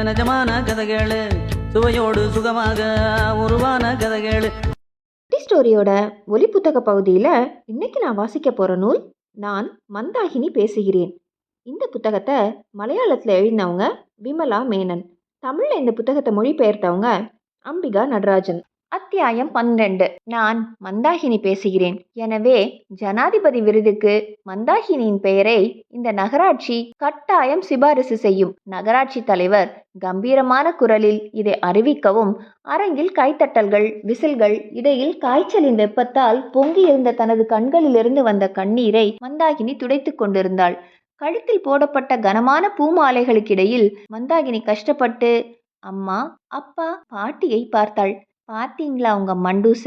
நிஜமான கதைகளு சுவையோடு சுகமாக உருவான கதைகளு. குட்டி ஸ்டோரியோட ஒலி புத்தக பகுதியில் இன்னைக்கு நான் வாசிக்க போகிற நூல் நான் மந்தாகினி பேசுகிறேன். இந்த புத்தகத்தை மலையாளத்தில் எழுதினவங்க விமலா மேனன். தமிழில் இந்த புத்தகத்தை மொழிபெயர்த்தவங்க அம்பிகா நடராஜன். அத்தியாயம் 12. நான் மந்தாகினி பேசுகிறேன். எனவே ஜனாதிபதி விருதுக்கு மந்தாகினியின் பெயரை இந்த நகராட்சி கட்டாயம் சிபாரிசு செய்யும். நகராட்சி தலைவர் கம்பீரமான குரலில் இதை அறிவிக்கவும் அரங்கில் கைத்தட்டல்கள், விசில்கள். இடையில் காய்ச்சலின் வெப்பத்தால் பொங்கியிருந்த தனது கண்களிலிருந்து வந்த கண்ணீரை மந்தாகினி துடைத்துக் கொண்டிருந்தாள். கழுத்தில் போடப்பட்ட கனமான பூமாலைகளுக்கிடையில் மந்தாகினி கஷ்டப்பட்டு அம்மா, அப்பா, பாட்டியை பார்த்தாள். பாத்தீங்களா உங்க மண்டூச?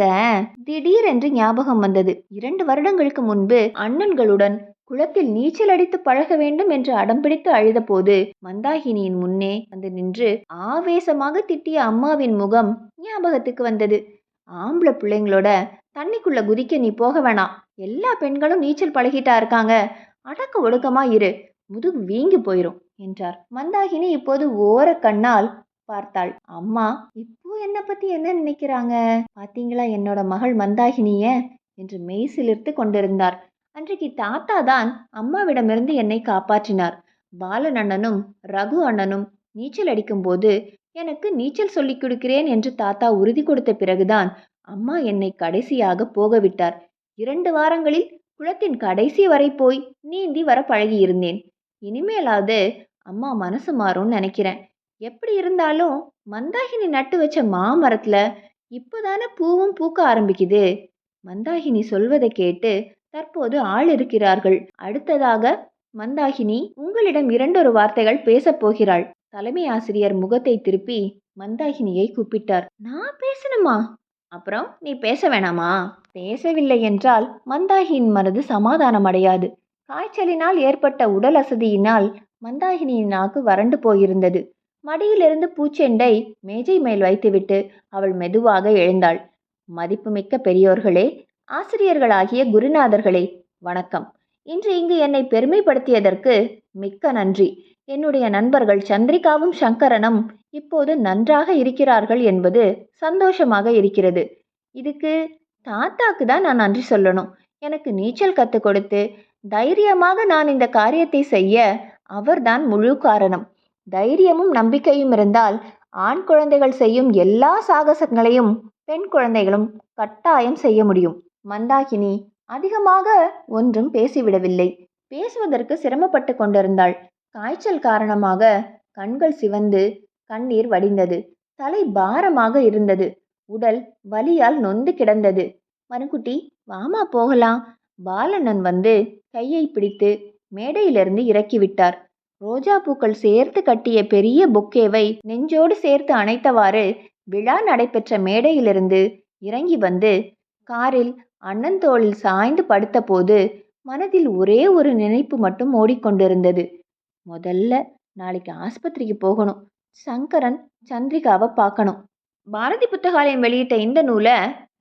திடீரென்று ஞாபகம் வந்தது. 2 வருடங்களுக்கு முன்பு அண்ணன்களுடன் குளத்தில் நீச்சல் அடித்து பழக வேண்டும் என்று அடம்பிடித்து அழுத போது மந்தாகினியின் முன்னே வந்து நின்று ஆவேசமாக திட்டிய அம்மாவின் முகம் ஞாபகத்துக்கு வந்தது. ஆம்பளை பிள்ளைங்களோட தண்ணிக்குள்ள குதிக்க நீ போக வேணாம். எல்லா பெண்களும் நீச்சல் பழகிட்டா இருக்காங்க. அடக்க ஒடுக்கமா இரு, முதுகு வீங்கி போயிரும் என்றார். மந்தாகினி இப்போது ஓர கண்ணால் பார்த்தாள். அம்மா இப்போ என்னை பத்தி என்ன நினைக்கிறாங்க? பாத்தீங்களா என்னோட மகள் மந்தாகினிய என்று மெய்சிலிர்த்து கொண்டிருந்தார். அன்றைக்கு தாத்தா தான் அம்மாவிடமிருந்து என்னை காப்பாற்றினார். பாலன் அண்ணனும் ரகு அண்ணனும் நீச்சல் அடிக்கும் போது எனக்கு நீச்சல் சொல்லிக் கொடுக்கிறேன் என்று தாத்தா உறுதி கொடுத்த பிறகுதான் அம்மா என்னை கடைசியாக போக விட்டார். 2 வாரங்களில் குளத்தின் கடைசி வரை போய் நீந்தி வர பழகியிருந்தேன். இனிமேலாவது அம்மா மனசு மாறும்னு நினைக்கிறேன். எப்படி இருந்தாலும் மந்தாகினி நட்டு வச்ச மாமரத்துல இப்போதானே பூவும் பூக்க ஆரம்பிக்குது. மந்தாகினி சொல்வதை கேட்டு தற்போது ஆள் இருக்கிறார்கள். அடுத்ததாக மந்தாகினி உங்களிடம் 2 வார்த்தைகள் பேசப் போகிறாள். தலைமை ஆசிரியர் முகத்தை திருப்பி மந்தாகினியை கூப்பிட்டார். நான் பேசணுமா? அப்புறம் நீ பேச வேணாமா? பேசவில்லை என்றால் மந்தாகினியின் மனது சமாதானம் அடையாது. காய்ச்சலினால் ஏற்பட்ட உடல் அசதியினால் மந்தாகினியின் நாக்கு வறண்டு போயிருந்தது. மடியிலிருந்து பூச்செண்டை மேஜை மேல் வைத்துவிட்டு அவள் மெதுவாக எழுந்தாள். மதிப்புமிக்க பெரியோர்களே, ஆசிரியர்களாகிய குருநாதர்களே, வணக்கம். இன்று இங்கு என்னை பெருமைப்படுத்தியதற்கு மிக்க நன்றி. என்னுடைய நண்பர்கள் சந்திரிகாவும் சங்கரனும் இப்போது நன்றாக இருக்கிறார்கள் என்பது சந்தோஷமாக இருக்கிறது. இதுக்கு தாத்தாக்கு தான் நான் நன்றி சொல்லணும். எனக்கு நீச்சல் கற்றுக் கொடுத்து தைரியமாக நான் இந்த காரியத்தை செய்ய அவர்தான் முழு காரணம். தைரியமும் நம்பிக்கையும் இருந்தால் ஆண் குழந்தைகள் செய்யும் எல்லா சாகசங்களையும் பெண் குழந்தைகளும் கட்டாயம் செய்ய முடியும். மந்தாகினி அதிகமாக ஒன்றும் பேசிவிடவில்லை. பேசுவதற்கு சிரமப்பட்டு கொண்டிருந்தாள். காய்ச்சல் காரணமாக கண்கள் சிவந்து கண்ணீர் வடிந்தது. தலை பாரமாக இருந்தது. உடல் வலியால் நொந்து கிடந்தது. மனுக்குட்டி, வாமா போகலாம். பாலண்ணன் வந்து கையை பிடித்து மேடையிலிருந்து இறக்கிவிட்டார். ரோஜா பூக்கள் சேர்த்து கட்டிய பெரிய பொக்கேவை நெஞ்சோடு சேர்த்து அணைத்தவாறு விழா நடைபெற்ற மேடையிலிருந்து இறங்கி வந்து காரில் அண்ணன் தோளில் சாய்ந்து படுத்த போது மனதில் ஒரே ஒரு நினைப்பு மட்டும் ஓடிக்கொண்டிருந்தது. முதல்ல நாளைக்கு ஆஸ்பத்திரிக்கு போகணும். சங்கரன் சந்திரிகாவை பார்க்கணும். பாரதி புத்தகாலயம் வெளியிட்ட இந்த நூலை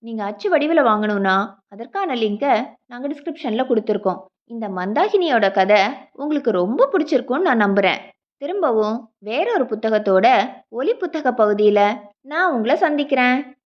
நீங்கள் அச்சு வடிவில் வாங்கணும்னா அதற்கான லிங்கை நாங்கள் டிஸ்கிரிப்ஷனில் கொடுத்துருக்கோம். இந்த மந்தாகினியோட கதை உங்களுக்கு ரொம்ப பிடிச்சிருக்கும்னு நான் நம்புகிறேன். திரும்பவும் வேறொரு புத்தகத்தோட ஒலி புத்தக பகுதியில் நான் உங்களை சந்திக்கிறேன்.